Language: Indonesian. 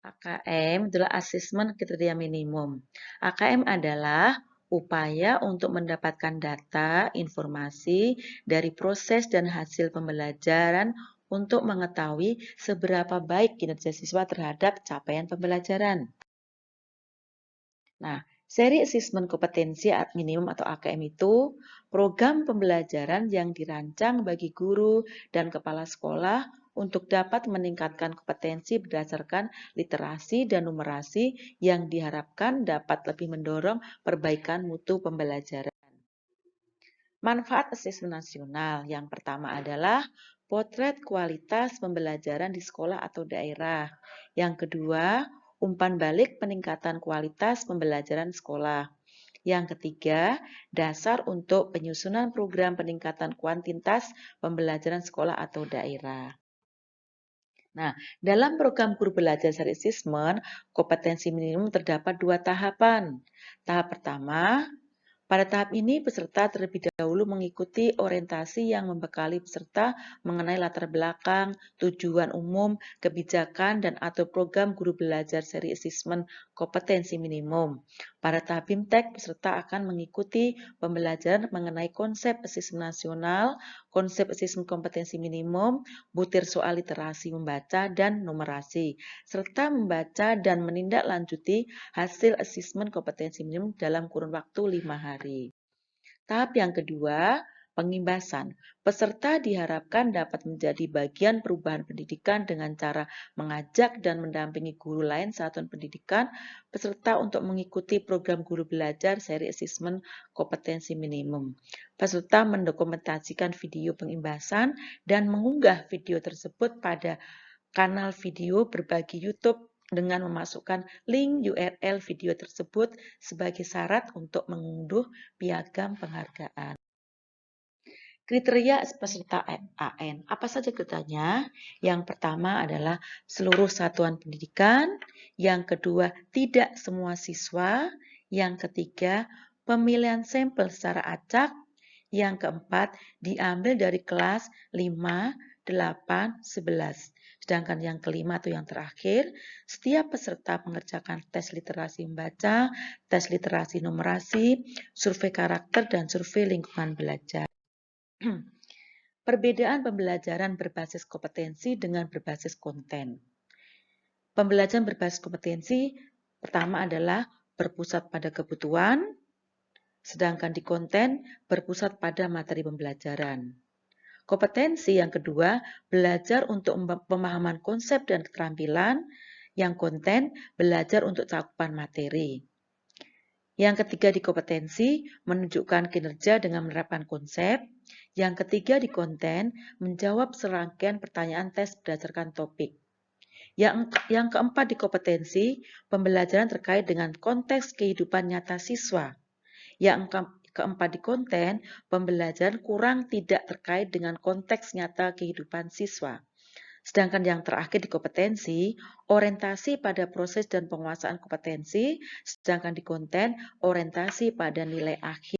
AKM adalah asesmen kriteria minimum. AKM adalah upaya untuk mendapatkan data, informasi dari proses dan hasil pembelajaran untuk mengetahui seberapa baik kinerja siswa terhadap capaian pembelajaran. Nah, seri asesmen kompetensi minimum atau AKM itu program pembelajaran yang dirancang bagi guru dan kepala sekolah untuk dapat meningkatkan kompetensi berdasarkan literasi dan numerasi yang diharapkan dapat lebih mendorong perbaikan mutu pembelajaran. Manfaat asesmen nasional yang pertama adalah potret kualitas pembelajaran di sekolah atau daerah. Yang kedua, umpan balik peningkatan kualitas pembelajaran sekolah. Yang ketiga, dasar untuk penyusunan program peningkatan kuantitas pembelajaran sekolah atau daerah. Nah, dalam program guru belajar seri asesmen, kompetensi minimum terdapat 2 tahapan. Tahap pertama, pada tahap ini, peserta terlebih dahulu mengikuti orientasi yang membekali peserta mengenai latar belakang, tujuan umum, kebijakan, dan atau program guru belajar seri asesmen kompetensi minimum. Pada tahap BIMTEK, peserta akan mengikuti pembelajaran mengenai konsep asesmen nasional, konsep asesmen kompetensi minimum, butir soal literasi membaca dan numerasi, serta membaca dan menindaklanjuti hasil asesmen kompetensi minimum dalam kurun waktu 5 hari. Tahap yang kedua, pengimbasan. Peserta diharapkan dapat menjadi bagian perubahan pendidikan dengan cara mengajak dan mendampingi guru lain satuan pendidikan peserta untuk mengikuti program guru belajar seri asesmen kompetensi minimum. Peserta mendokumentasikan video pengimbasan dan mengunggah video tersebut pada kanal video berbagi YouTube dengan memasukkan link URL video tersebut sebagai syarat untuk mengunduh piagam penghargaan. Kriteria peserta AN. Apa saja kriterianya? Yang pertama adalah seluruh satuan pendidikan. Yang kedua, tidak semua siswa. Yang ketiga, pemilihan sampel secara acak. Yang keempat, diambil dari kelas 5, 8, 11. Sedangkan yang kelima atau yang terakhir, setiap peserta mengerjakan tes literasi membaca, tes literasi numerasi, survei karakter, dan survei lingkungan belajar. Perbedaan pembelajaran berbasis kompetensi dengan berbasis konten. Pembelajaran berbasis kompetensi pertama adalah berpusat pada kebutuhan, sedangkan di konten berpusat pada materi pembelajaran. Kompetensi yang kedua, belajar untuk pemahaman konsep dan keterampilan. Yang konten, belajar untuk cakupan materi. Yang ketiga di kompetensi, menunjukkan kinerja dengan menerapkan konsep. Yang ketiga di konten, menjawab serangkaian pertanyaan tes berdasarkan topik. Yang keempat di kompetensi, pembelajaran terkait dengan konteks kehidupan nyata siswa. Yang keempat di konten, pembelajaran kurang tidak terkait dengan konteks nyata kehidupan siswa. Sedangkan yang terakhir di kompetensi, orientasi pada proses dan penguasaan kompetensi, sedangkan di konten, orientasi pada nilai akhir.